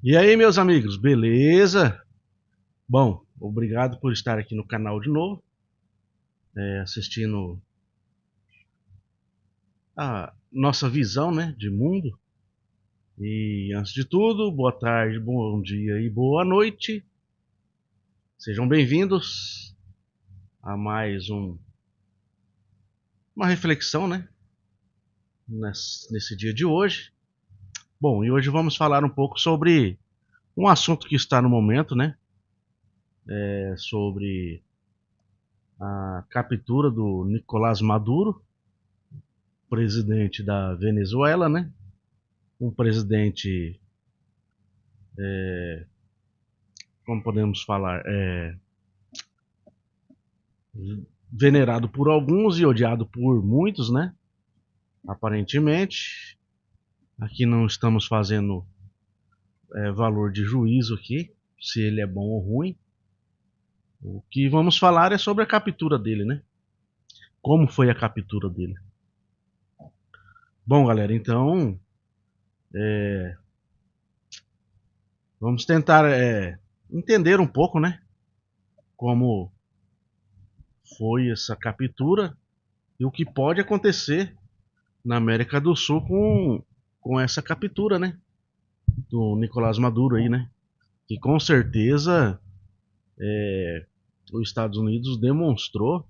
E aí, meus amigos, beleza? Bom, obrigado por estar aqui no canal de novo, assistindo a nossa visão, né, de mundo. E antes de tudo, boa tarde, bom dia e boa noite. Sejam bem-vindos a mais uma reflexão, né, nesse dia de hoje. Bom, e hoje vamos falar um pouco sobre um assunto que está no momento, né, sobre a captura do Nicolás Maduro, presidente da Venezuela, né? Um presidente, como podemos falar, venerado por alguns e odiado por muitos, né? Aparentemente, aqui não estamos fazendo valor de juízo aqui, se ele é bom ou ruim. O que vamos falar é sobre a captura dele, né? Como foi a captura dele. Bom, galera, então vamos tentar entender um pouco, né? Como foi essa captura e o que pode acontecer na América do Sul com essa captura, né? Do Nicolás Maduro aí, né? Que com certeza os Estados Unidos demonstrou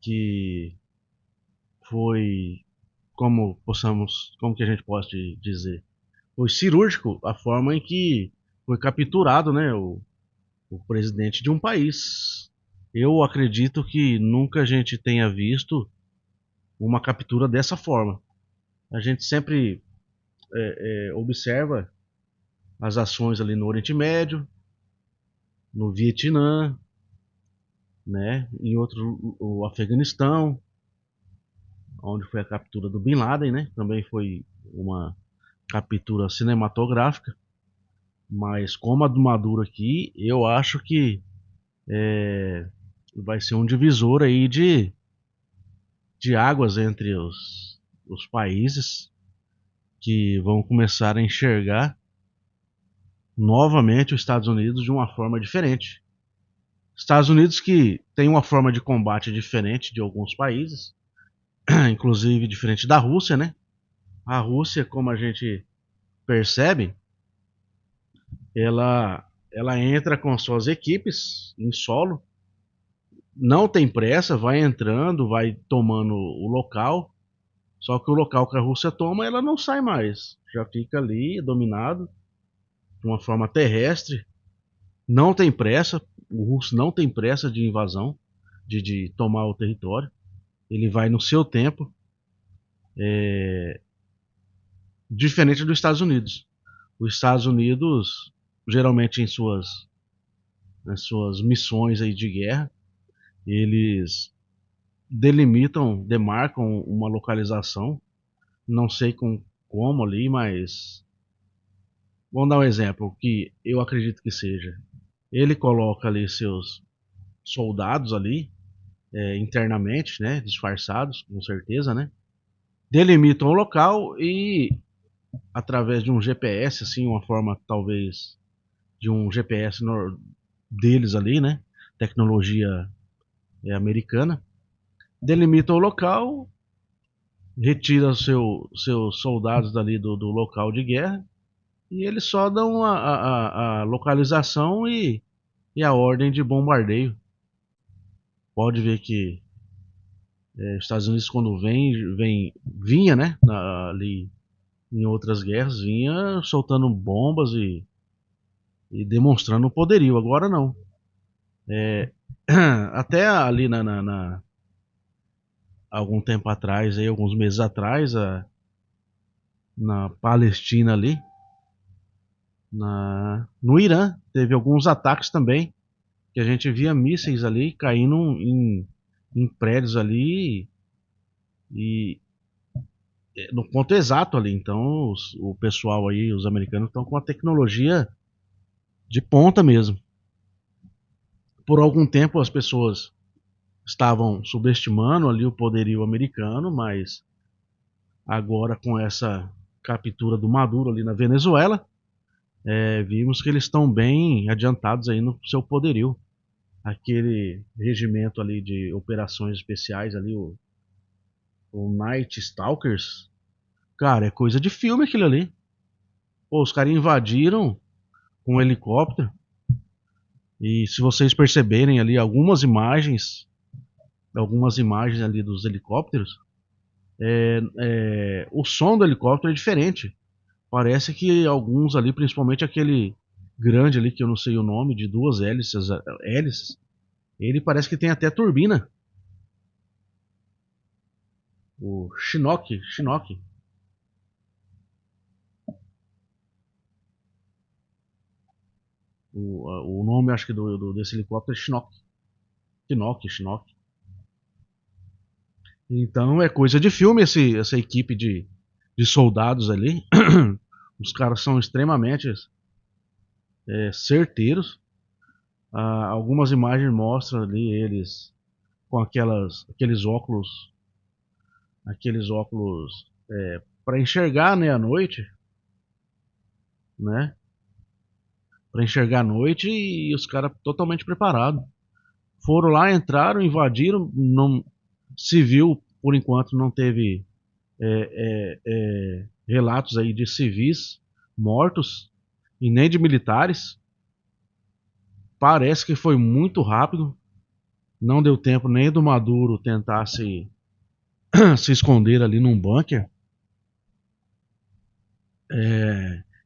que foi como que a gente pode dizer, foi cirúrgico a forma em que foi capturado, né? O presidente de um país. Eu acredito que nunca a gente tenha visto uma captura dessa forma. A gente sempre observa as ações ali no Oriente Médio, no Vietnã, né, em outro, o Afeganistão, onde foi a captura do Bin Laden, né, também foi uma captura cinematográfica, mas como a do Maduro aqui, eu acho que vai ser um divisor aí de águas entre os países que vão começar a enxergar novamente os Estados Unidos de uma forma diferente. Estados Unidos que tem uma forma de combate diferente de alguns países, inclusive diferente da Rússia, né? A Rússia, como a gente percebe, ela entra com suas equipes em solo, não tem pressa, vai entrando, vai tomando o local, só que o local que a Rússia toma, ela não sai mais, já fica ali dominado de uma forma terrestre, não tem pressa, o russo não tem pressa de invasão, de tomar o território, ele vai no seu tempo, diferente dos Estados Unidos. Os Estados Unidos, geralmente nas suas missões aí de guerra, eles delimitam, demarcam uma localização, não sei como ali, mas vamos dar um exemplo que eu acredito que seja. Ele coloca ali seus soldados ali, internamente, né, disfarçados, com certeza, né, delimitam o local e através de um GPS, assim, uma forma talvez de um GPS deles ali, né, tecnologia americana, delimitam o local, retira seus soldados dali do local de guerra e eles só dão a localização e a ordem de bombardeio. Pode ver que os Estados Unidos quando vinha, né, ali em outras guerras, vinha soltando bombas e demonstrando o poderio. Agora não. Até ali algum tempo atrás, aí, alguns meses atrás, na Palestina ali, no Irã, teve alguns ataques também, que a gente via mísseis ali caindo em prédios ali e no ponto exato ali. Então o pessoal aí, os americanos, estão com a tecnologia de ponta mesmo. Por algum tempo as pessoas estavam subestimando ali o poderio americano, mas agora com essa captura do Maduro ali na Venezuela, vimos que eles estão bem adiantados aí no seu poderio. Aquele regimento ali de operações especiais ali, o Night Stalkers, cara, é coisa de filme aquilo ali. Pô, os caras invadiram com um helicóptero e se vocês perceberem ali algumas imagens ali dos helicópteros, o som do helicóptero é diferente. Parece que alguns ali, principalmente aquele grande ali que eu não sei o nome, de duas hélices, ele parece que tem até turbina. O Chinook. O nome, acho que desse helicóptero é Chinook. Então é coisa de filme essa equipe de soldados ali. Os caras são extremamente certeiros. Algumas imagens mostram ali eles com aqueles óculos para enxergar, né, à noite, né? Para enxergar à noite e os caras totalmente preparados. Foram lá, entraram, invadiram, não civil por enquanto não teve relatos aí de civis mortos e nem de militares. Parece que foi muito rápido, não deu tempo nem do Maduro tentar se esconder ali num bunker.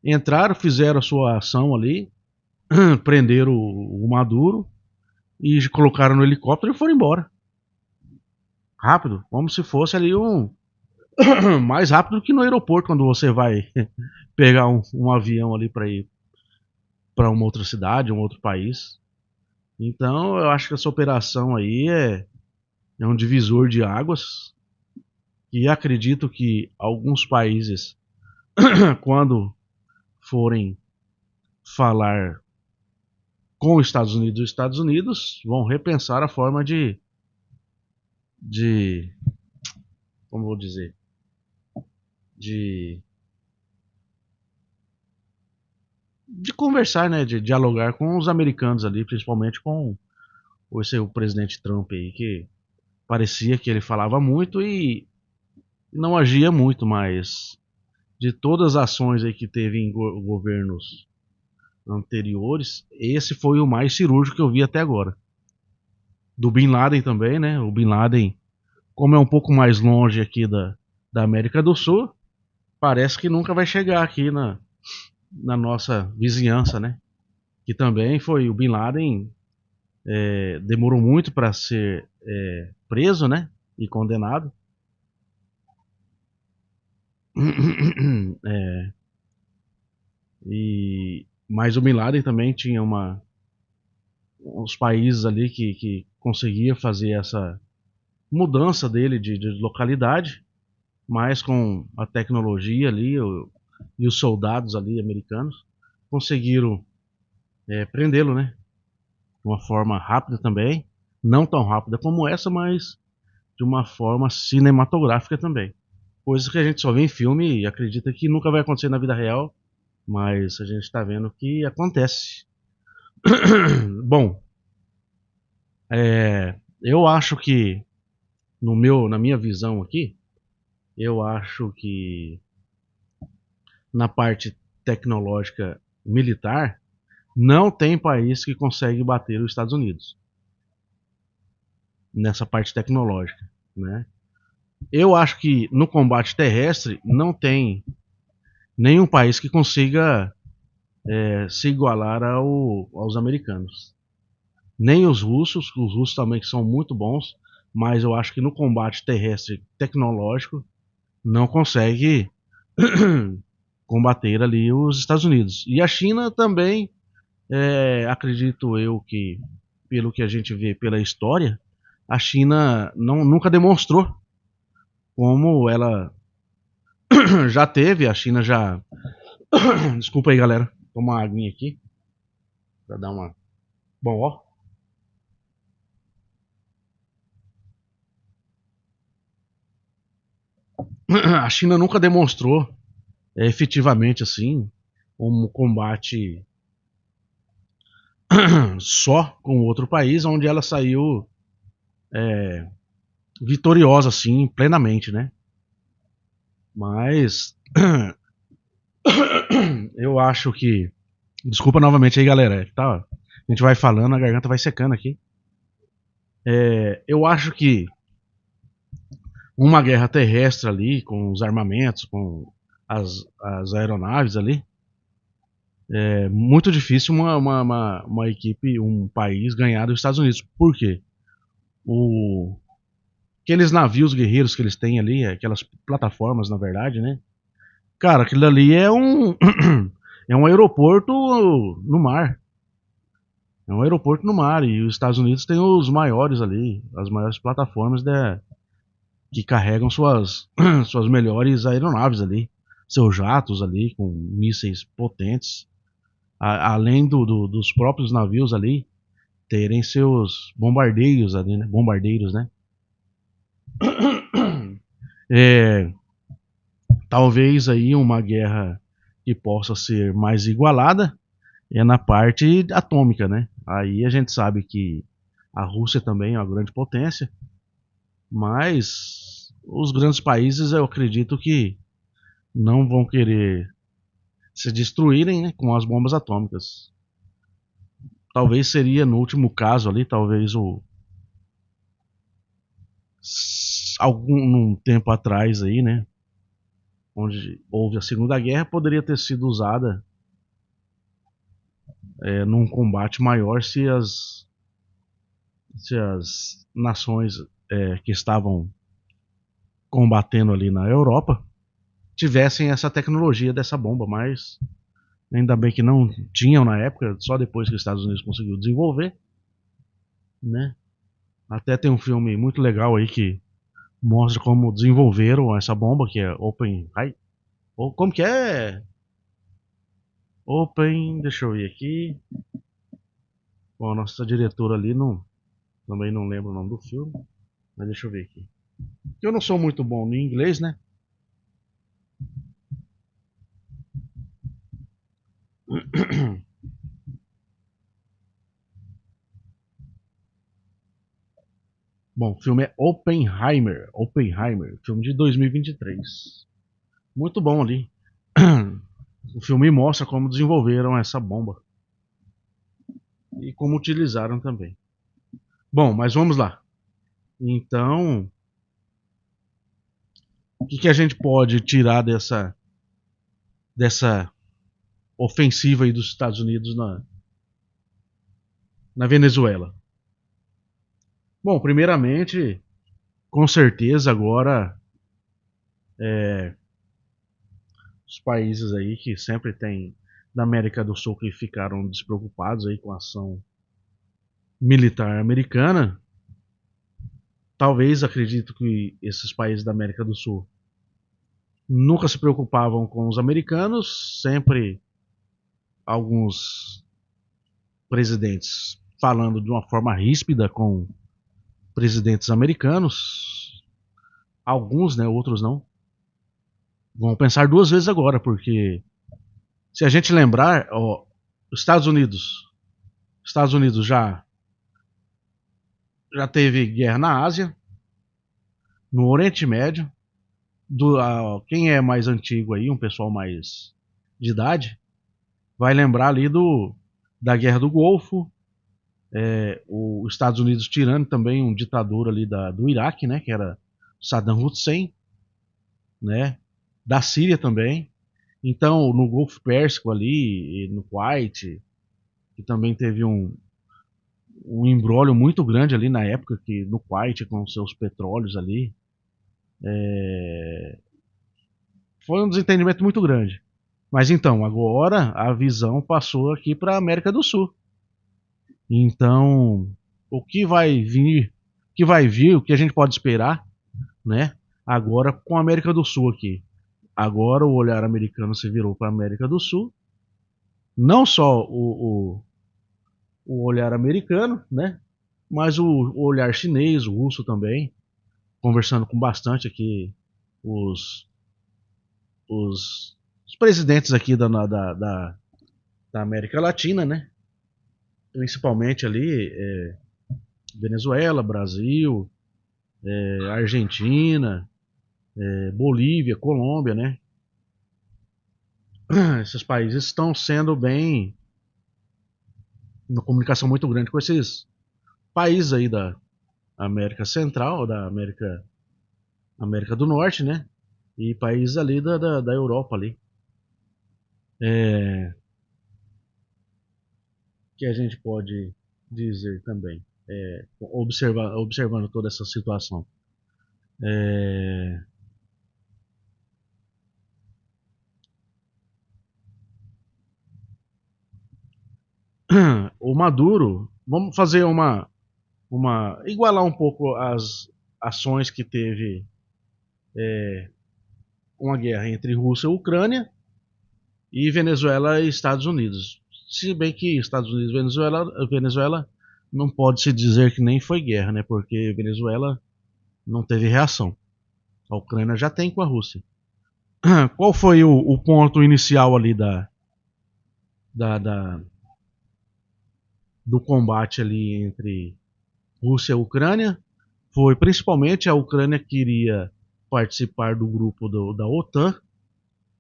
Entraram, fizeram a sua ação ali, prenderam o Maduro e colocaram no helicóptero e foram embora. Rápido, como se fosse ali mais rápido do que no aeroporto quando você vai pegar um avião ali para ir para uma outra cidade, um outro país. Então eu acho que essa operação aí é um divisor de águas e acredito que alguns países, quando forem falar com os Estados Unidos vão repensar a forma de como vou dizer, de, de conversar, né, de dialogar com os americanos ali, principalmente com o presidente Trump aí, que parecia que ele falava muito e não agia muito, mas de todas as ações aí que teve em governos anteriores, esse foi o mais cirúrgico que eu vi até agora. Do Bin Laden também, né? O Bin Laden, como é um pouco mais longe aqui da América do Sul, parece que nunca vai chegar aqui na nossa vizinhança, né? Que também foi o Bin Laden, demorou muito para ser preso, né? E condenado. É, mas o Bin Laden também tinha uns países ali que conseguia fazer essa mudança dele de localidade, mas com a tecnologia ali e os soldados ali americanos conseguiram prendê-lo, né? De uma forma rápida também, não tão rápida como essa, mas de uma forma cinematográfica também. Coisas que a gente só vê em filme e acredita que nunca vai acontecer na vida real, mas a gente está vendo que acontece. Bom, eu acho que na minha visão aqui, eu acho que na parte tecnológica militar não tem país que consegue bater os Estados Unidos nessa parte tecnológica, né? Eu acho que no combate terrestre não tem nenhum país que consiga se igualar aos americanos. Nem os russos também que são muito bons, mas eu acho que no combate terrestre tecnológico não consegue combater ali os Estados Unidos. E a China também, acredito eu que, pelo que a gente vê pela história, a China nunca demonstrou como ela já teve, a China já. Desculpa aí, galera. Tomar uma aguinha aqui pra dar uma. Bom, ó. A China nunca demonstrou efetivamente assim um combate só com outro país, onde ela saiu vitoriosa, assim, plenamente, né? Mas eu acho que. Desculpa novamente aí, galera. Tá, a gente vai falando, a garganta vai secando aqui. Eu acho que uma guerra terrestre ali, com os armamentos, com as aeronaves ali, é muito difícil uma equipe, um país ganhar dos Estados Unidos. Por quê? O, aqueles navios guerreiros que eles têm ali, aquelas plataformas, na verdade, né? Cara, aquilo ali é um é um aeroporto no mar. É um aeroporto no mar e os Estados Unidos tem os maiores ali, as maiores plataformas que carregam suas melhores aeronaves ali, seus jatos ali com mísseis potentes, além dos próprios navios ali terem seus bombardeiros ali, né? Bombardeiros, né? É, talvez aí uma guerra que possa ser mais igualada é na parte atômica, né? Aí a gente sabe que a Rússia também é uma grande potência, mas os grandes países eu acredito que não vão querer se destruírem, né, com as bombas atômicas. Talvez seria no último caso ali, talvez algum tempo atrás aí, né, onde houve a Segunda Guerra, poderia ter sido usada num combate maior se as nações que estavam combatendo ali na Europa tivessem essa tecnologia dessa bomba, mas ainda bem que não tinham na época, só depois que os Estados Unidos conseguiu desenvolver, né? Até tem um filme muito legal aí que mostra como desenvolveram essa bomba, que é Open High. Ou como que é? Open, deixa eu ver aqui. Bom, a nossa diretora ali não, também não lembro o nome do filme, mas deixa eu ver aqui. Eu não sou muito bom no inglês, né? Bom, o filme é Oppenheimer. Oppenheimer, filme de 2023. Muito bom ali. O filme mostra como desenvolveram essa bomba e como utilizaram também. Bom, mas vamos lá. Então, o que a gente pode tirar dessa ofensiva aí dos Estados Unidos na Venezuela? Bom, primeiramente, com certeza agora os países aí que sempre tem da América do Sul que ficaram despreocupados aí com a ação militar americana, talvez acredito que esses países da América do Sul nunca se preocupavam com os americanos, sempre alguns presidentes falando de uma forma ríspida com presidentes americanos, alguns, né, outros não. Vão pensar duas vezes agora, porque se a gente lembrar, ó, Estados Unidos já teve guerra na Ásia, no Oriente Médio, quem é mais antigo aí, um pessoal mais de idade, vai lembrar ali da Guerra do Golfo, os Estados Unidos tirando também um ditador ali do Iraque, né, que era Saddam Hussein, né, da Síria também. Então, no Golfo Pérsico ali, no Kuwait, que também teve um embrólio muito grande ali na época, que no Kuwait, com seus petróleos ali, foi um desentendimento muito grande. Mas então, agora a visão passou aqui para a América do Sul. Então, o que a gente pode esperar, né? Agora com a América do Sul aqui. Agora o olhar americano se virou para a América do Sul. Não só o olhar americano, né? Mas o olhar chinês, o russo também, conversando com bastante aqui os, os os presidentes aqui da América Latina, né? Principalmente ali Venezuela, Brasil, Argentina, Bolívia, Colômbia, né? Esses países estão sendo bem uma comunicação muito grande com esses países aí da América Central, da América do Norte, né? E países ali da Europa ali. Que a gente pode dizer também, observando toda essa situação. O Maduro, vamos fazer igualar um pouco as ações que teve uma guerra entre Rússia e Ucrânia e Venezuela e Estados Unidos. Se bem que Estados Unidos e Venezuela não pode se dizer que nem foi guerra, né? Porque Venezuela não teve reação. A Ucrânia já tem com a Rússia. Qual foi o ponto inicial ali da, da, do combate ali entre Rússia e Ucrânia? Foi principalmente a Ucrânia queria participar do grupo da OTAN,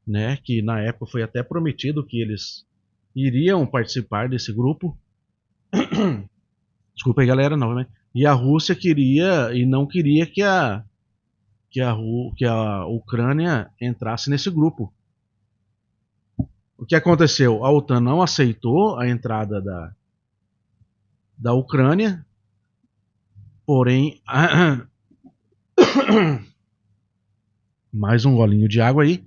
né? Que na época foi até prometido que eles iriam participar desse grupo. Desculpa aí, galera, novamente. E a Rússia queria e não queria que a Ucrânia entrasse nesse grupo. O que aconteceu? A OTAN não aceitou a entrada da Ucrânia, porém. Mais um golinho de água aí.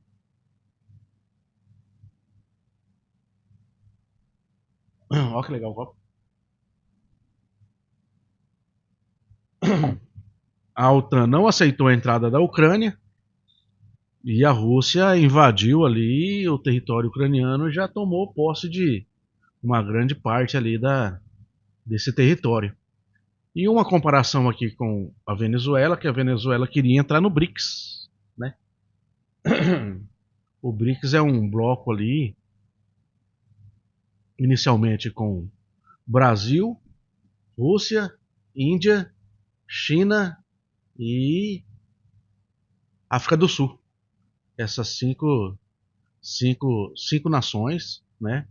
Olha que legal o copo. A OTAN não aceitou a entrada da Ucrânia e a Rússia invadiu ali o território ucraniano e já tomou posse de uma grande parte ali desse território. E uma comparação aqui com a Venezuela, que a Venezuela queria entrar no BRICS, né? O BRICS é um bloco ali, inicialmente com Brasil, Rússia, Índia, China e África do Sul. Essas cinco nações, né?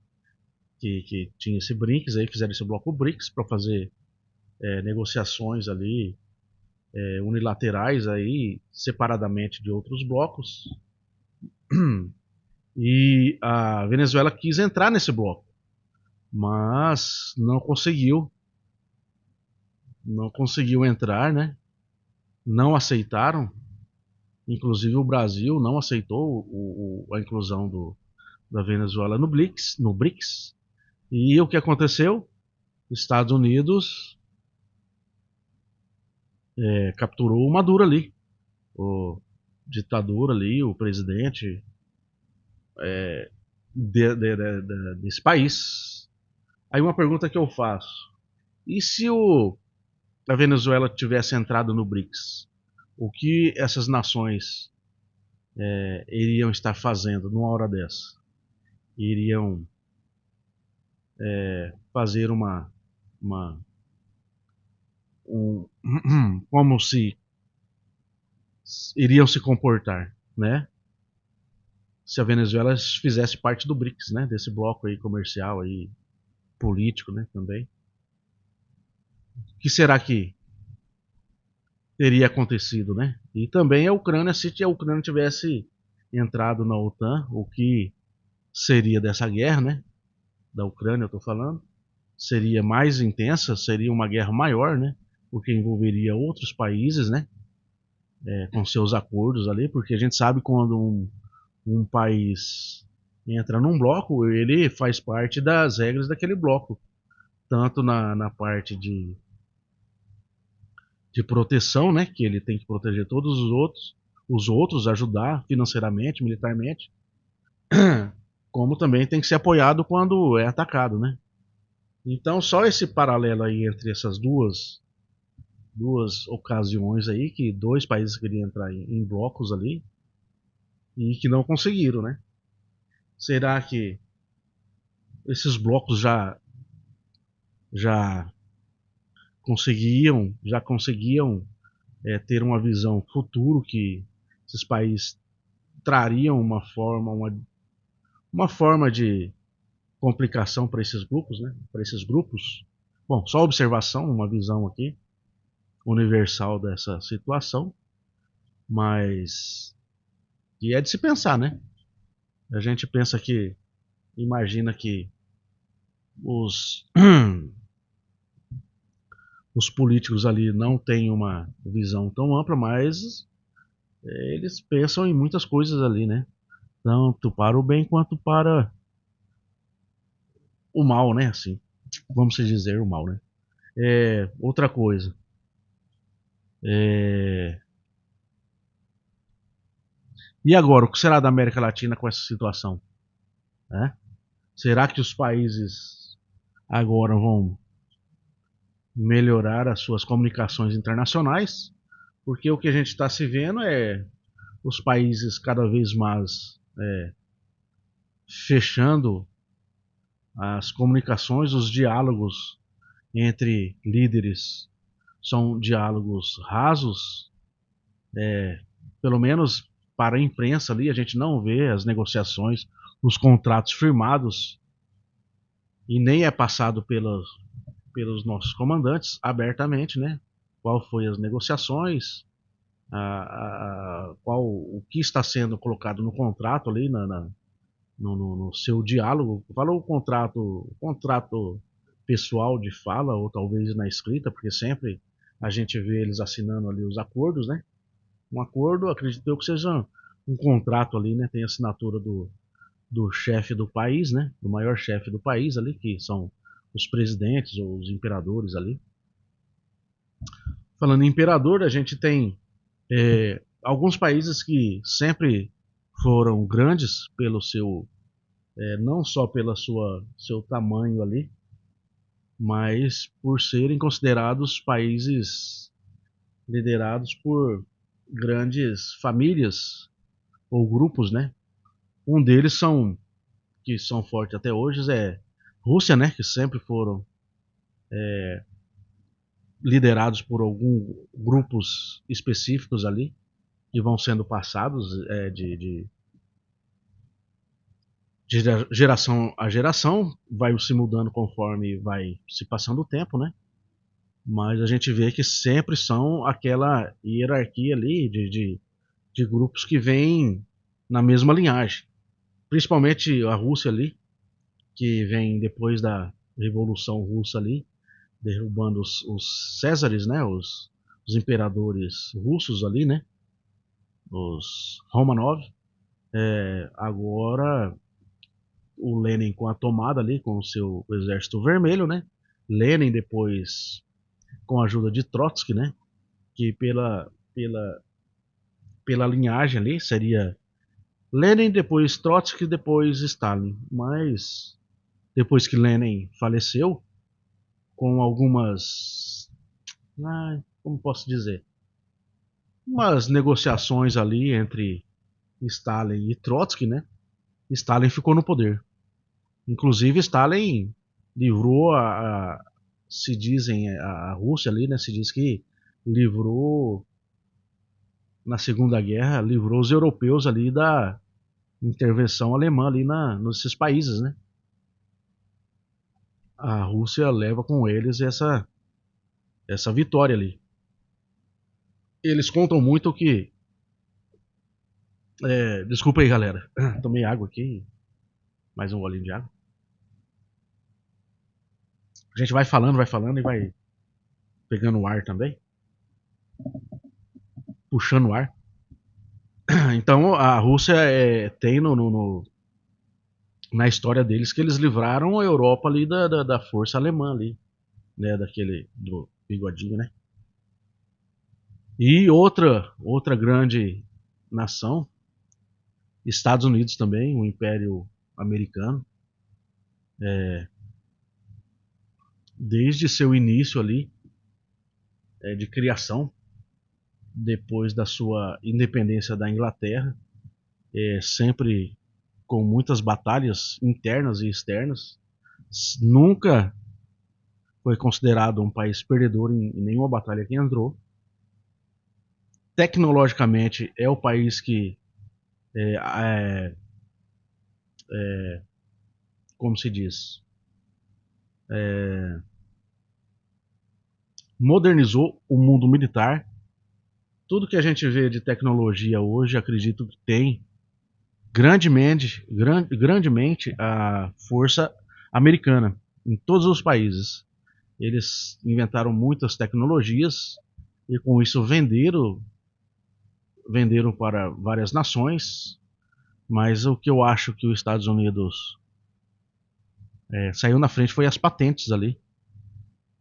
Que tinha esse BRICS aí, fizeram esse bloco BRICS para fazer negociações ali unilaterais aí, separadamente de outros blocos. E a Venezuela quis entrar nesse bloco, mas não conseguiu entrar, né? Não aceitaram, inclusive o Brasil não aceitou a inclusão da Venezuela no BRICS. E o que aconteceu? Estados Unidos capturou o Maduro ali, o ditador ali, o presidente desse país. Aí uma pergunta que eu faço: e se a Venezuela tivesse entrado no BRICS? O que essas nações iriam estar fazendo numa hora dessa? Iriam fazer como se iriam se comportar, né? Se a Venezuela fizesse parte do BRICS, né? Desse bloco aí comercial aí, político, né? Também. O que será que teria acontecido, né? E também a Ucrânia, se a Ucrânia tivesse entrado na OTAN, o que seria dessa guerra, né? Da Ucrânia, eu tô falando, seria mais intensa, seria uma guerra maior, né? Porque envolveria outros países, né? Com seus acordos ali, porque a gente sabe quando um país entra num bloco, ele faz parte das regras daquele bloco, tanto na parte de proteção, né? Que ele tem que proteger todos os outros, ajudar financeiramente, militarmente, como também tem que ser apoiado quando é atacado, né? Então só esse paralelo aí entre essas duas ocasiões aí que dois países queriam entrar em blocos ali e que não conseguiram, né? Será que esses blocos já conseguiam ter uma visão futuro que esses países trariam uma forma de complicação para esses grupos, né? Para esses grupos. Bom, só observação, uma visão aqui universal dessa situação, mas e é de se pensar, né? A gente pensa que imagina que os os políticos ali não têm uma visão tão ampla, mas eles pensam em muitas coisas ali, né? Tanto para o bem quanto para o mal, né? Assim, vamos dizer o mal, né? Outra coisa, é, e agora, o que será da América Latina com essa situação? Né? Será que os países agora vão melhorar as suas comunicações internacionais? Porque o que a gente está se vendo é os países cada vez mais fechando as comunicações, os diálogos entre líderes são diálogos rasos, pelo menos para a imprensa ali, a gente não vê as negociações, os contratos firmados e nem é passado pelos nossos comandantes abertamente, né? Qual foi as negociações, qual o que está sendo colocado no contrato ali no seu diálogo. Fala o contrato pessoal de fala ou talvez na escrita, porque sempre a gente vê eles assinando ali os acordos, né? Um acordo, acredito eu que seja um contrato ali, né? Tem a assinatura do chefe do país, né? Do maior chefe do país ali, que são os presidentes ou os imperadores ali. Falando em imperador, a gente tem alguns países que sempre foram grandes pelo seu, não só pela seu tamanho ali, mas por serem considerados países liderados por grandes famílias ou grupos, né? Um deles que são fortes até hoje é Rússia, né? Que sempre foram liderados por alguns grupos específicos ali que vão sendo passados de geração a geração, vai se mudando conforme vai se passando o tempo, né? Mas a gente vê que sempre são aquela hierarquia ali de grupos que vêm na mesma linhagem. Principalmente a Rússia ali, que vem depois da Revolução Russa ali, derrubando os Césares, né? Os imperadores russos ali, né? Os Romanov. Agora o Lenin com a tomada ali, com o seu exército vermelho, né? Lenin depois com a ajuda de Trotsky, né? Que pela linhagem ali seria Lenin, depois Trotsky, depois Stalin. Mas depois que Lenin faleceu, com algumas, como posso dizer, umas negociações ali entre Stalin e Trotsky, né? Stalin ficou no poder. Inclusive Stalin livrou se dizem a Rússia ali, né? Se diz que livrou na Segunda Guerra, livrou os europeus ali da intervenção alemã ali nesses países, né? A Rússia leva com eles essa vitória ali. Eles contam muito que, desculpa aí, galera, tomei água aqui, mais um golinho de água. A gente vai falando e vai pegando o ar também, puxando o ar. Então a Rússia tem na história deles que eles livraram a Europa ali da força alemã ali, né, daquele do bigodinho, né? E outra grande nação, Estados Unidos também, o Império Americano, desde seu início ali de criação, depois da sua independência da Inglaterra, sempre com muitas batalhas internas e externas, nunca foi considerado um país perdedor em nenhuma batalha que entrou. Tecnologicamente é o país que, é, como se diz, modernizou o mundo militar. Tudo que a gente vê de tecnologia hoje, acredito que tem grandemente a força americana em todos os países. Eles inventaram muitas tecnologias e com isso venderam para várias nações, mas o que eu acho que os Estados Unidos saiu na frente foi as patentes ali.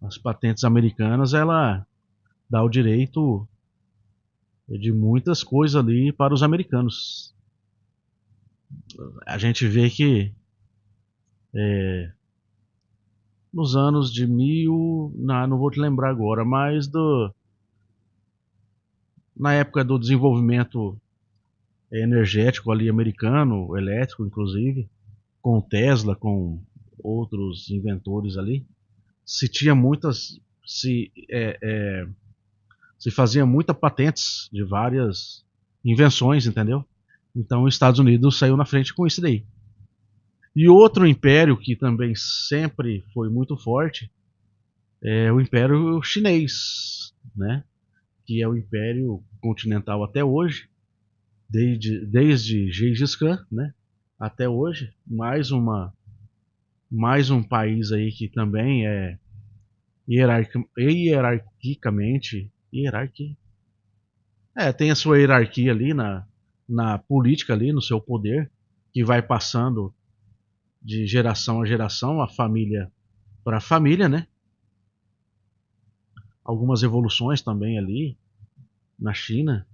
As patentes americanas, ela dá o direito de muitas coisas ali para os americanos. A gente vê que nos anos de não vou te lembrar agora, mas na época do desenvolvimento energético ali americano, elétrico inclusive, com o Tesla, com outros inventores ali, se tinha muitas, se fazia muitas patentes de várias invenções, entendeu? Então os Estados Unidos saiu na frente com isso daí. E outro império que também sempre foi muito forte é o Império Chinês, né? Que é o Império Continental até hoje, desde Gengis Khan, né? Até hoje, mais um país aí que também é hierarquicamente tem a sua hierarquia ali na política ali, no seu poder, que vai passando de geração a geração, a família para a família, né? Algumas evoluções também ali na China,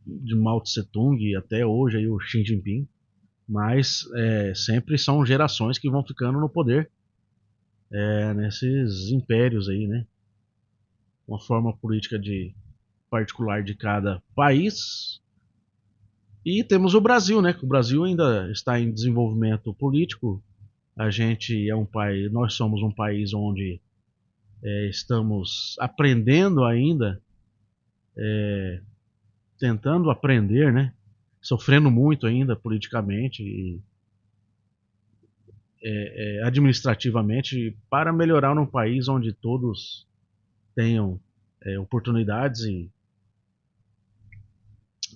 de Mao Tse Tung até hoje aí o Xi Jinping, mas sempre são gerações que vão ficando no poder nesses impérios aí, né? Uma forma política particular de cada país. E temos o Brasil, né? O Brasil ainda está em desenvolvimento político. A gente é um país, nós somos um país onde estamos aprendendo ainda, tentando aprender, né? Sofrendo muito ainda politicamente e administrativamente para melhorar num país onde todos tenham oportunidades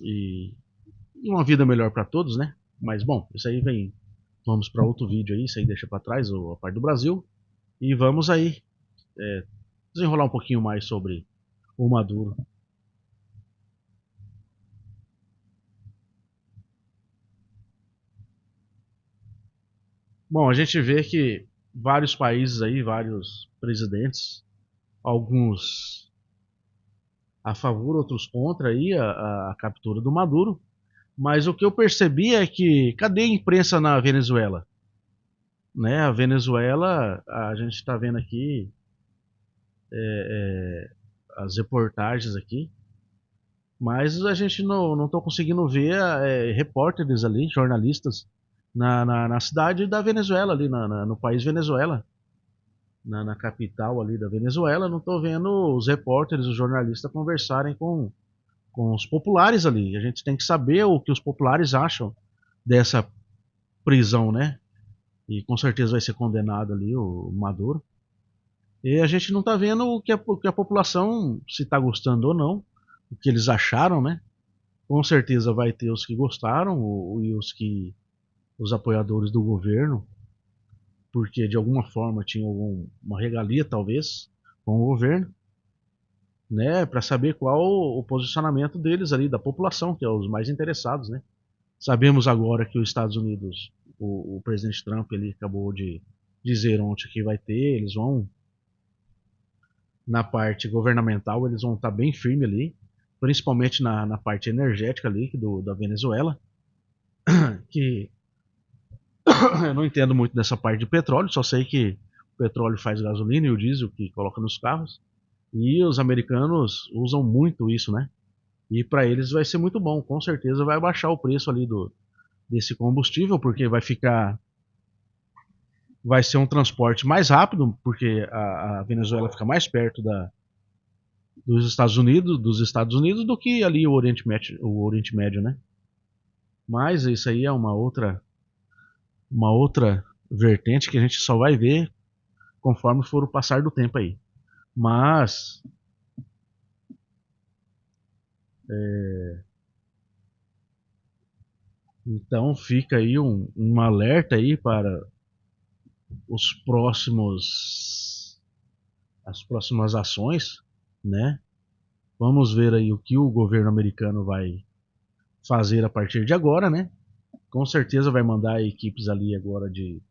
e uma vida melhor para todos, né? Mas bom, isso aí vem. Vamos para outro vídeo aí, isso aí deixa para trás a parte do Brasil e vamos aí desenrolar um pouquinho mais sobre o Maduro. Bom, a gente vê que vários países aí, vários presidentes, alguns a favor, outros contra aí a captura do Maduro. Mas o que eu percebi é que cadê a imprensa na Venezuela? Né? A Venezuela, a gente está vendo aqui as reportagens aqui, mas a gente não está conseguindo ver repórteres ali, jornalistas, na cidade da Venezuela, ali no país Venezuela, na capital ali da Venezuela, não estou vendo os repórteres, os jornalistas conversarem com os populares ali. A gente tem que saber o que os populares acham dessa prisão, né? E com certeza vai ser condenado ali o Maduro. E a gente não está vendo o que a população, se está gostando ou não, o que eles acharam, né? Com certeza vai ter os que gostaram e os apoiadores do governo, porque de alguma forma tinham uma regalia talvez com o governo, né? Para saber qual o posicionamento deles ali da população, que é os mais interessados, né? Sabemos agora que os Estados Unidos, o presidente Trump, ele acabou de dizer ontem que vai ter, eles vão na parte governamental, eles vão estar bem firme ali, principalmente na parte energética ali da Venezuela, que eu não entendo muito dessa parte de petróleo, só sei que o petróleo faz gasolina e o diesel que coloca nos carros, e os americanos usam muito isso, né? E para eles vai ser muito bom, com certeza vai baixar o preço ali desse combustível, porque vai ser um transporte mais rápido, porque a Venezuela fica mais perto dos Estados Unidos do que ali o Oriente Médio, né? Mas isso aí é uma outra vertente que a gente só vai ver conforme for o passar do tempo aí. Mas então fica aí um alerta aí para os próximos as próximas ações, né? Vamos ver aí o que o governo americano vai fazer a partir de agora, né? Com certeza vai mandar equipes ali agora de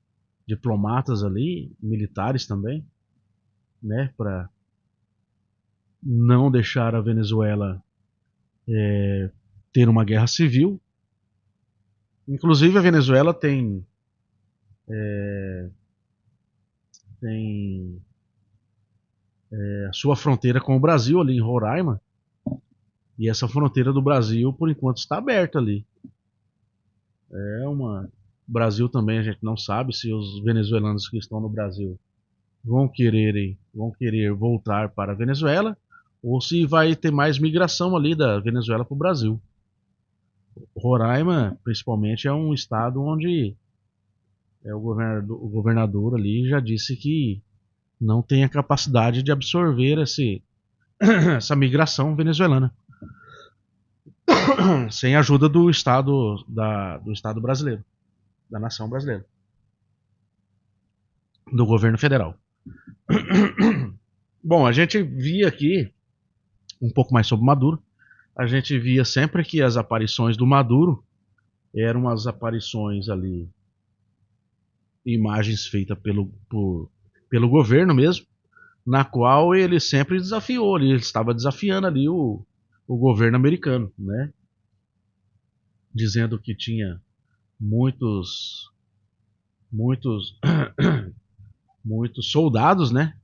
diplomatas ali, militares também, né? Para não deixar a Venezuela ter uma guerra civil. Inclusive a Venezuela tem a sua fronteira com o Brasil ali em Roraima, e essa fronteira do Brasil por enquanto está aberta ali. É uma o Brasil também a gente não sabe se os venezuelanos que estão no Brasil vão querer voltar para a Venezuela ou se vai ter mais migração ali da Venezuela para o Brasil. Roraima, principalmente, é um estado onde o governador ali já disse que não tem a capacidade de absorver essa migração venezuelana, sem a ajuda do Estado brasileiro, da nação brasileira, do governo federal. Bom, a gente via aqui, um pouco mais sobre Maduro, a gente via sempre que as aparições do Maduro eram as aparições ali, imagens feitas pelo governo mesmo, na qual ele sempre desafiou, ele estava desafiando ali o governo americano, né? Dizendo que tinha muitos, muitos, muitos soldados, né?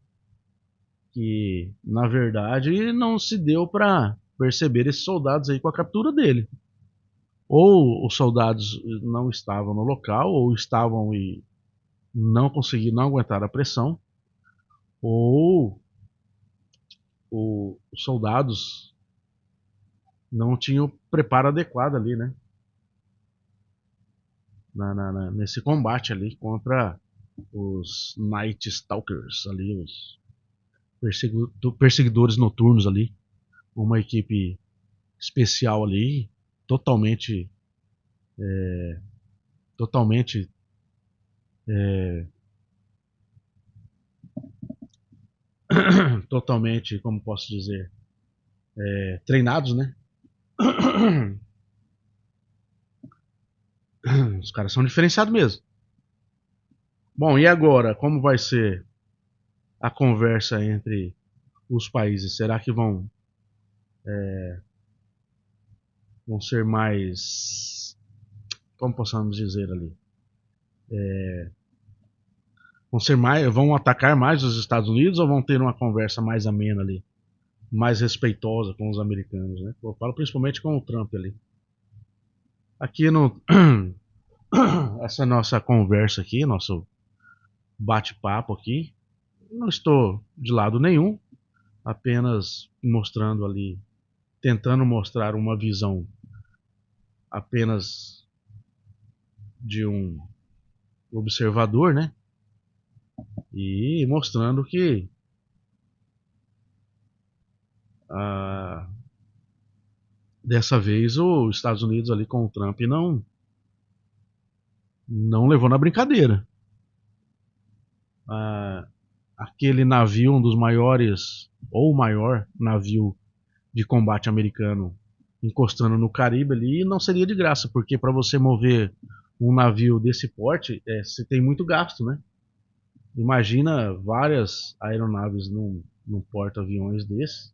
Que na verdade não se deu para perceber esses soldados aí com a captura dele. Ou os soldados não estavam no local, ou estavam e não conseguiram, não aguentar a pressão, ou os soldados não tinham o preparo adequado ali, né? Nesse combate ali contra os Night Stalkers, ali, os perseguidores noturnos ali. Uma equipe especial ali, totalmente, totalmente, totalmente, como posso dizer, treinados, né? Os caras são diferenciados mesmo. Bom, e agora, como vai ser a conversa entre os países? Será que vão ser mais, como possamos dizer ali, vão atacar mais os Estados Unidos ou vão ter uma conversa mais amena ali, mais respeitosa com os americanos, né? Eu falo principalmente com o Trump ali. Aqui no essa nossa conversa aqui, nosso bate-papo aqui, não estou de lado nenhum, apenas mostrando ali, tentando mostrar uma visão apenas de um observador, né? E mostrando que ah, dessa vez os Estados Unidos ali com o Trump não levou na brincadeira. Ah, aquele navio, um dos maiores, ou o maior navio de combate americano encostando no Caribe ali, não seria de graça, porque para você mover um navio desse porte, você tem muito gasto, né? Imagina várias aeronaves num porta-aviões desse,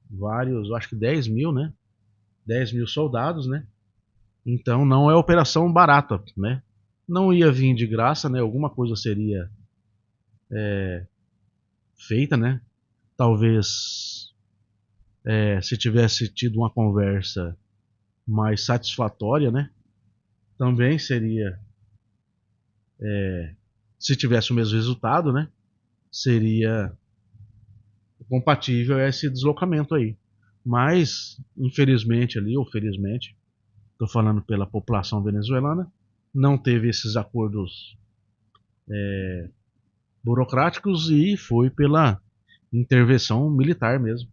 vários, eu acho que 10 mil, né? 10 mil soldados, né? Então não é operação barata, né? Não ia vir de graça, né? Alguma coisa seria feita, né? Talvez se tivesse tido uma conversa mais satisfatória, né? Também seria, se tivesse o mesmo resultado, né? Seria compatível a esse deslocamento aí. Mas, infelizmente ali, ou felizmente, estou falando pela população venezuelana, não teve esses acordos burocráticos e foi pela intervenção militar mesmo,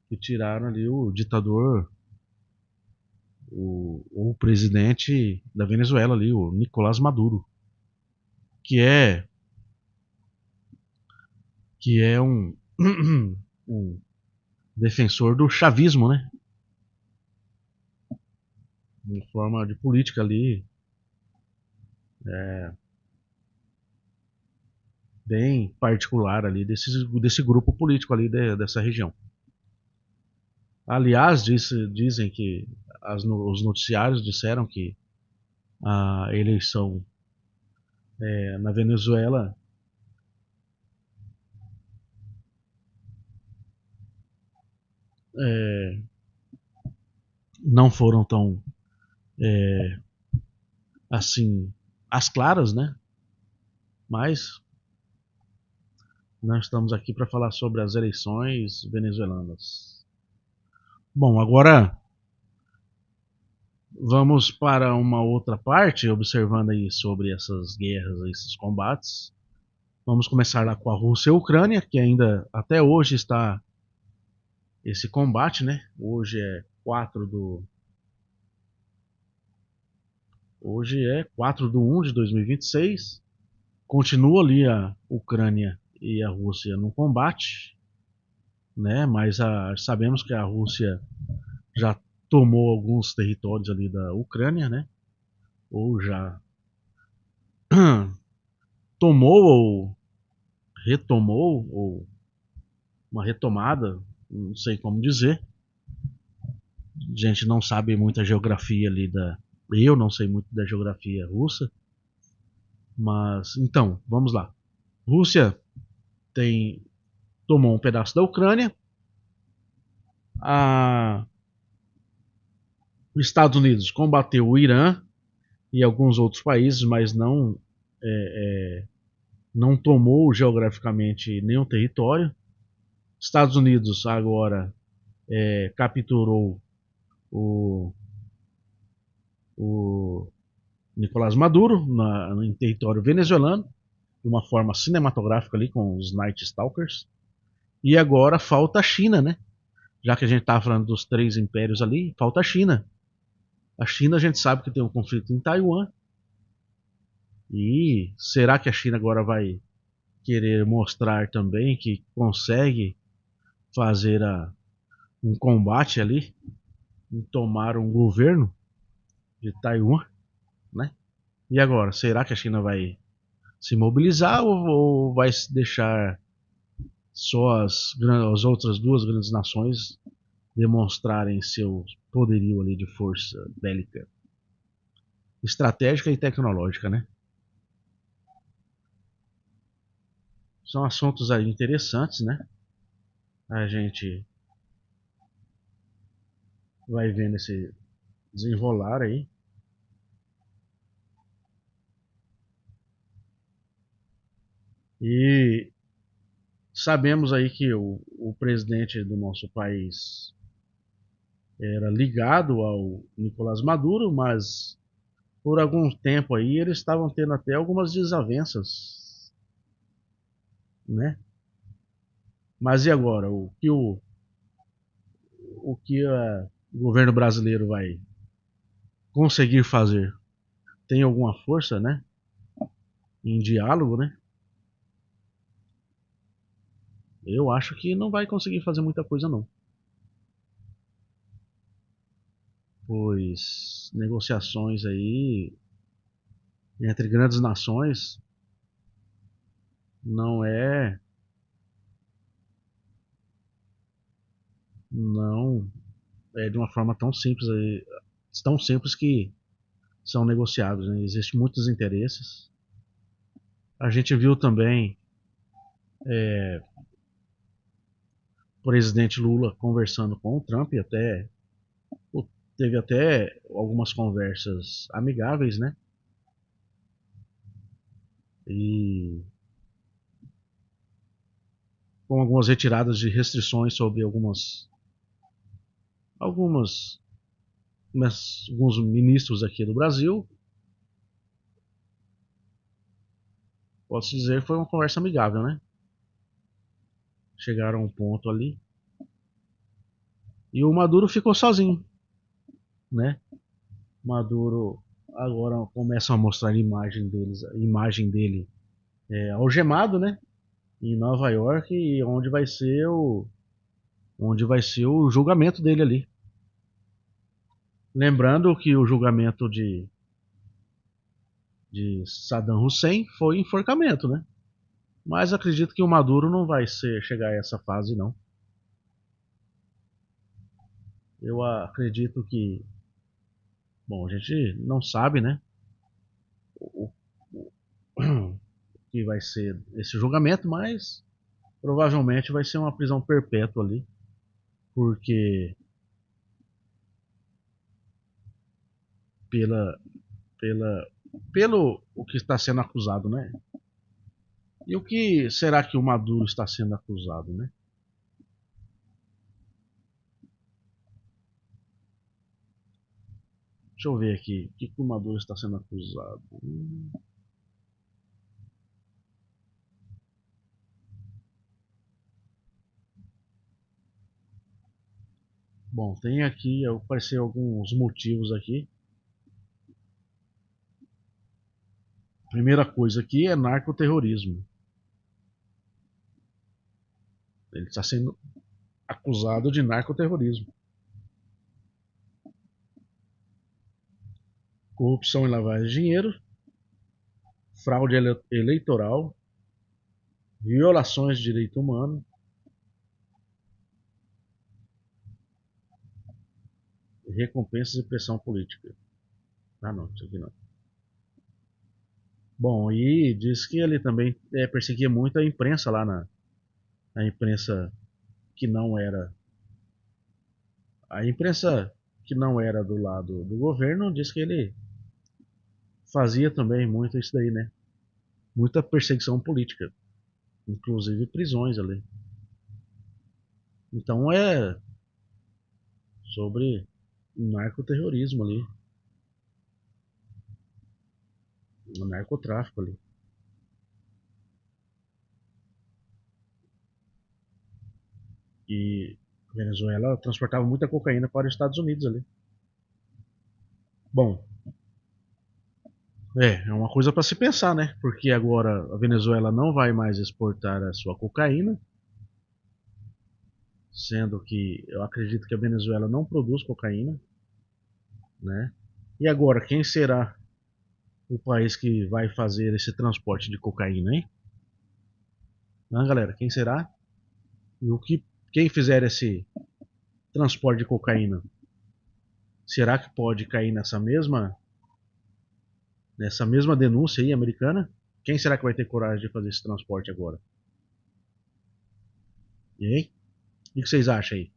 que tiraram ali o ditador, o presidente da Venezuela ali, o Nicolás Maduro, que é que é um, um defensor do chavismo, né? Em forma de política ali, bem particular ali desse grupo político ali dessa região. Aliás, dizem que os noticiários disseram que a eleição na Venezuela é, não foram tão assim às claras, né? Mas nós estamos aqui para falar sobre as eleições venezuelanas. Bom, agora vamos para uma outra parte, observando aí sobre essas guerras, esses combates. Vamos começar lá com a Rússia e a Ucrânia, que ainda até hoje está esse combate, né? Hoje é 4/1 de 2026. Continua ali a Ucrânia e a Rússia no combate, né? Mas sabemos que a Rússia já tomou alguns territórios ali da Ucrânia, né? Ou já tomou ou retomou, ou uma retomada, não sei como dizer. A gente não sabe muita geografia ali eu não sei muito da geografia russa, mas então, vamos lá. Rússia tem tomou um pedaço da Ucrânia. Os Estados Unidos combateu o Irã e alguns outros países, mas não tomou geograficamente nenhum território. Estados Unidos agora capturou o, o Nicolás Maduro em território venezuelano, de uma forma cinematográfica ali com os Night Stalkers. E agora falta a China, né? Já que a gente estava falando dos três impérios ali, falta a China. A China a gente sabe que tem um conflito em Taiwan. E será que a China agora vai querer mostrar também que consegue fazer um combate ali, em tomar um governo de Taiwan, né? E agora, será que a China vai se mobilizar ou vai deixar só as outras duas grandes nações demonstrarem seu poderio ali de força bélica, estratégica e tecnológica, né? São assuntos aí interessantes, né? A gente vai vendo esse desenrolar aí. E sabemos aí que o presidente do nosso país era ligado ao Nicolás Maduro, mas por algum tempo aí eles estavam tendo até algumas desavenças, né? Mas e agora? O que o governo brasileiro vai conseguir fazer? Tem alguma força, né? Em diálogo, né? Eu acho que não vai conseguir fazer muita coisa não, pois negociações aí entre grandes nações não é não é de uma forma tão simples que são negociados, né? Existem muitos interesses. A gente viu também o presidente Lula conversando com o Trump, e até o teve até algumas conversas amigáveis, né? E com algumas retiradas de restrições sobre algumas alguns ministros aqui do Brasil. Posso dizer que foi uma conversa amigável, né? Chegaram a um ponto ali. E o Maduro ficou sozinho, né? Maduro agora começam a mostrar a imagem dele algemado, né? Em Nova York, e onde vai ser o julgamento dele ali. Lembrando que o julgamento de Saddam Hussein foi enforcamento, né? Mas acredito que o Maduro não vai chegar a essa fase, não. Eu acredito que, bom, a gente não sabe, né? O, o que vai ser esse julgamento, mas provavelmente vai ser uma prisão perpétua ali, porque pela, pela, pelo o que está sendo acusado, né? E o que será que o Maduro está sendo acusado, né? Deixa eu ver aqui, o que o Maduro está sendo acusado? Bom, tem aqui, apareceu alguns motivos aqui. Primeira coisa aqui é narcoterrorismo. Ele está sendo acusado de narcoterrorismo. Corrupção e lavagem de dinheiro, fraude eleitoral, violações de direito humano, recompensas e pressão política. Ah, não, isso aqui não. Bom, e diz que ele também perseguia muito a imprensa lá a imprensa que não era a imprensa que não era do lado do governo, diz que ele fazia também muito isso daí, né? Muita perseguição política, inclusive prisões ali. Então é sobre narcoterrorismo ali, o narcotráfico ali. E a Venezuela transportava muita cocaína para os Estados Unidos ali. Bom, é uma coisa para se pensar, né? Porque agora a Venezuela não vai mais exportar a sua cocaína, sendo que eu acredito que a Venezuela não produz cocaína, né? E agora, quem será o país que vai fazer esse transporte de cocaína, hein? Não, galera, quem será? E quem fizer esse transporte de cocaína, será que pode cair nessa mesma denúncia aí americana? Quem será que vai ter coragem de fazer esse transporte agora? E aí? O que vocês acham aí?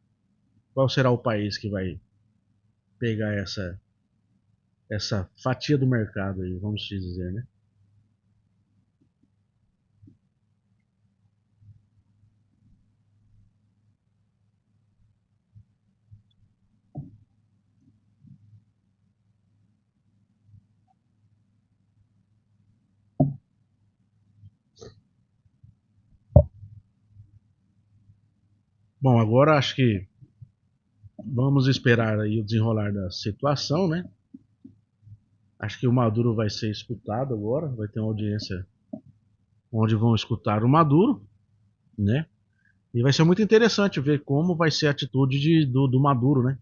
Qual será o país que vai pegar essa fatia do mercado aí, vamos dizer, né? Bom, agora acho que vamos esperar aí o desenrolar da situação, né? Acho que o Maduro vai ser escutado agora, vai ter uma audiência onde vão escutar o Maduro, né? E vai ser muito interessante ver como vai ser a atitude do Maduro, né?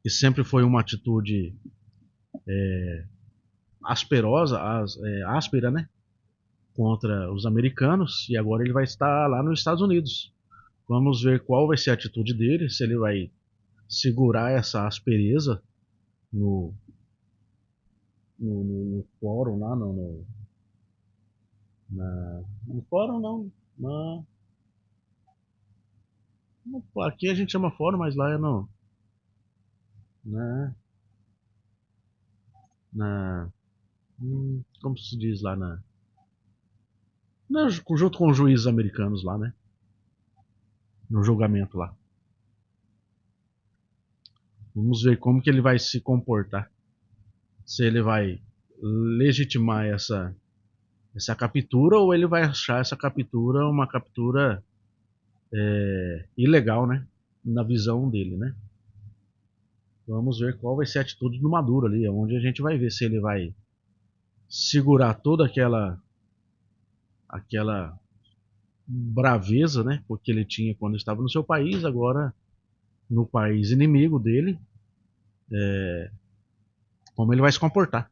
Que sempre foi uma atitude asperosa, áspera, né? Contra os americanos, e agora ele vai estar lá nos Estados Unidos. Vamos ver qual vai ser a atitude dele, se ele vai segurar essa aspereza no, no fórum lá, no fórum não, na, aqui a gente chama fórum, mas lá é no, na, na como se diz lá junto com os juízes americanos lá, né? No julgamento lá. Vamos ver como que ele vai se comportar. Se ele vai legitimar essa captura ou ele vai achar essa captura uma captura ilegal, né? Na visão dele, né? Vamos ver qual vai ser a atitude do Maduro ali, onde a gente vai ver se ele vai segurar toda aquela braveza, né? Porque ele tinha quando estava no seu país, agora no país inimigo dele, como ele vai se comportar.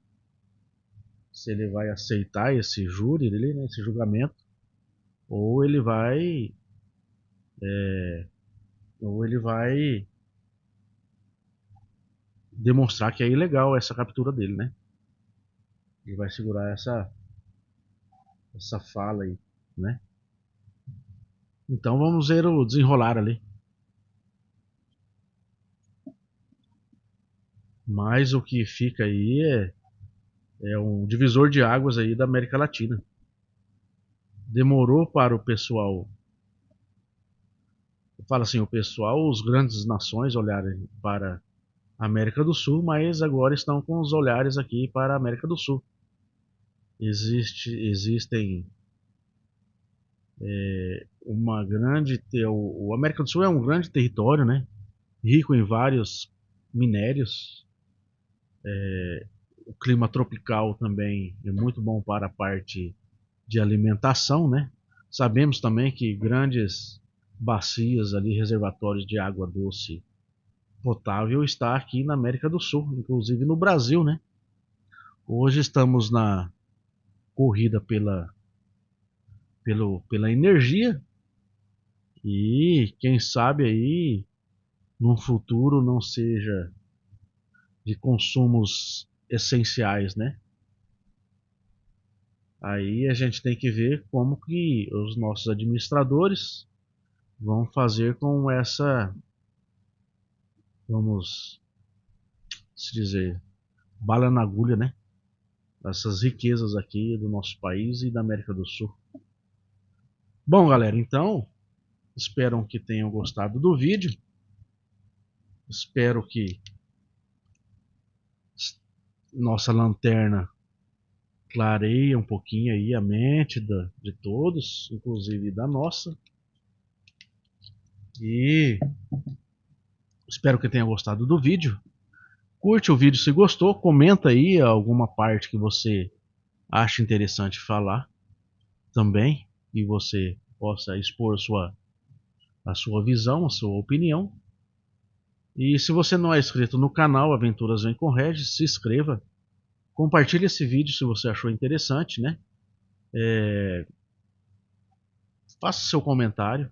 Se ele vai aceitar esse júri, né, esse julgamento, ou ele vai ou ele vai demonstrar que é ilegal essa captura dele, né? Ele vai segurar essa fala aí, né? Então vamos ver o desenrolar ali. Mas o que fica aí é um divisor de águas aí da América Latina. Demorou para o pessoal, fala assim, o pessoal, os grandes nações olharem para a América do Sul, mas agora estão com os olhares aqui para a América do Sul. Existem uma grande, o América do Sul é um grande território, né? Rico em vários minérios. O clima tropical também é muito bom para a parte de alimentação, né? Sabemos também que grandes bacias ali, reservatórios de água doce potável está aqui na América do Sul, inclusive no Brasil, né? Hoje estamos na corrida pela energia e quem sabe aí no futuro não seja de consumos essenciais, né? Aí a gente tem que ver como que os nossos administradores vão fazer com essa, vamos se dizer, bala na agulha, né? Essas riquezas aqui do nosso país e da América do Sul. Bom, galera, então espero que tenham gostado do vídeo. Espero que nossa lanterna clareie um pouquinho aí a mente de todos, inclusive da nossa. E espero que tenha gostado do vídeo. Curte o vídeo se gostou, comenta aí alguma parte que você acha interessante falar também e você possa expor a sua visão, a sua opinião. E se você não é inscrito no canal Aventuras Vem com Regis, se inscreva. Compartilhe esse vídeo se você achou interessante, né? Faça seu comentário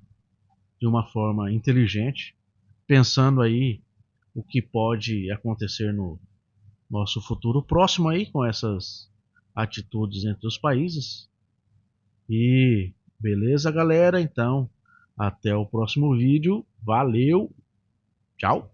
de uma forma inteligente, pensando aí o que pode acontecer no nosso futuro próximo aí com essas atitudes entre os países. E beleza, galera? Então, até o próximo vídeo. Valeu, tchau!